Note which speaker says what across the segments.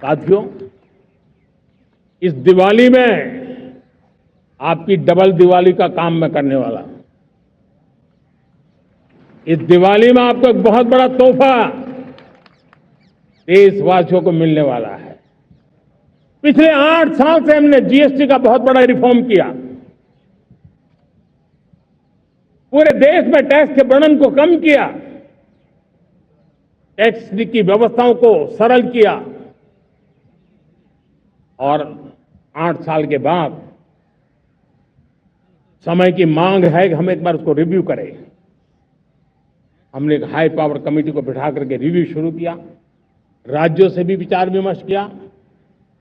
Speaker 1: साथियों, इस दिवाली में आपकी डबल दिवाली का काम मैं करने वाला हूं। इस दिवाली में आपको एक बहुत बड़ा तोहफा देशवासियों को मिलने वाला है। पिछले 8 साल से हमने जीएसटी का बहुत बड़ा रिफॉर्म किया। पूरे देश में टैक्स के बर्डन को कम किया, टैक्स की व्यवस्थाओं को सरल किया और 8 साल के बाद समय की मांग है कि हम एक बार उसको रिव्यू करें। हमने एक हाई पावर कमेटी को बिठा करके रिव्यू शुरू किया, राज्यों से भी विचार विमर्श किया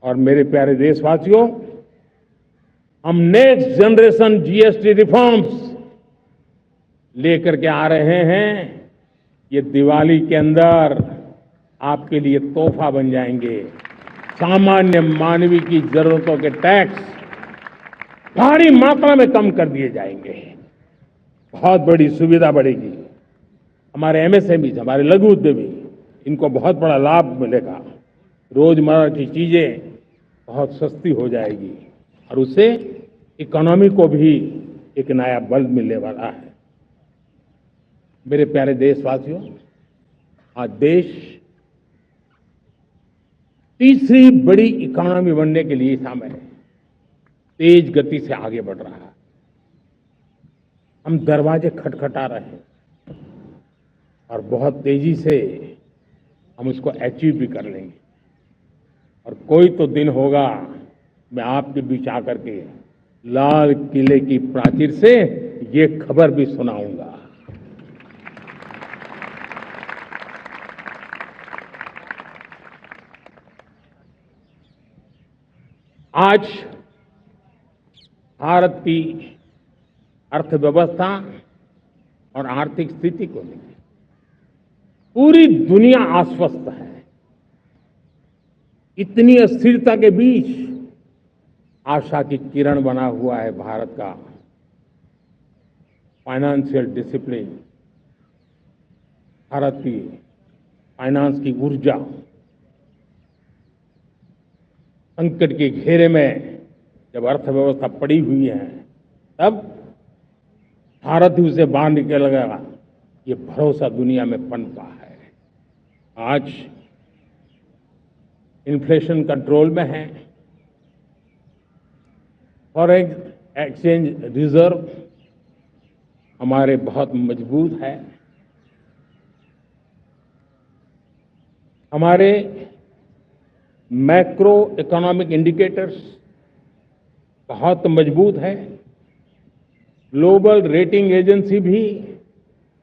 Speaker 1: और मेरे प्यारे देशवासियों, हम नेक्स्ट जनरेशन जीएसटी रिफॉर्म्स लेकर के आ रहे हैं। ये दिवाली के अंदर आपके लिए तोहफा बन जाएंगे। सामान्य मानवीय की जरूरतों के टैक्स भारी मात्रा में कम कर दिए जाएंगे। बहुत बड़ी सुविधा बढ़ेगी। हमारे एमएसएमई, हमारे लघु उद्यमी, इनको बहुत बड़ा लाभ मिलेगा। रोजमर्रा की चीजें बहुत सस्ती हो जाएगी और उससे इकोनॉमी को भी एक नया बल मिलने वाला है। मेरे प्यारे देशवासियों, आज देश तीसरी बड़ी इकोनॉमी बनने के लिए समय तेज गति से आगे बढ़ रहा है। हम दरवाजे खटखटा रहे हैं और बहुत तेजी से हम उसको अचीव भी कर लेंगे। और कोई तो दिन होगा, मैं आपके बीच आकर के लाल किले की प्राचीर से ये खबर भी सुनाऊंगा। आज भारत की अर्थव्यवस्था और आर्थिक स्थिति को लेकर पूरी दुनिया आश्वस्त है। इतनी अस्थिरता के बीच आशा की किरण बना हुआ है भारत का फाइनेंशियल डिसिप्लिन, भारत की फाइनेंस की ऊर्जा। संकट के घेरे में जब अर्थव्यवस्था पड़ी हुई है, तब भारत ही उसे बाहर निकलेगा, ये भरोसा दुनिया में पनपा है। आज इन्फ्लेशन कंट्रोल में है, फॉरेन एक्सचेंज रिजर्व हमारे बहुत मजबूत है, हमारे मैक्रो इकोनॉमिक इंडिकेटर्स बहुत मजबूत है। ग्लोबल रेटिंग एजेंसी भी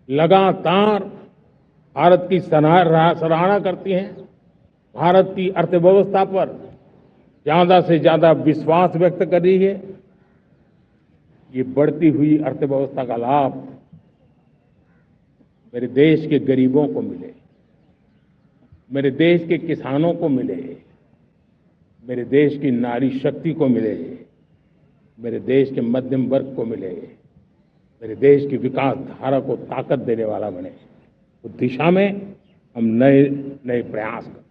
Speaker 1: लगातार भारत की सराहना करती हैं। भारत की अर्थव्यवस्था पर ज्यादा से ज्यादा विश्वास व्यक्त कर रही है। ये बढ़ती हुई अर्थव्यवस्था का लाभ मेरे देश के गरीबों को मिले, मेरे देश के किसानों को मिले, मेरे देश की नारी शक्ति को मिले, मेरे देश के मध्यम वर्ग को मिले, मेरे देश की विकास धारा को ताकत देने वाला बने। उस दिशा में हम नए नए प्रयास करें।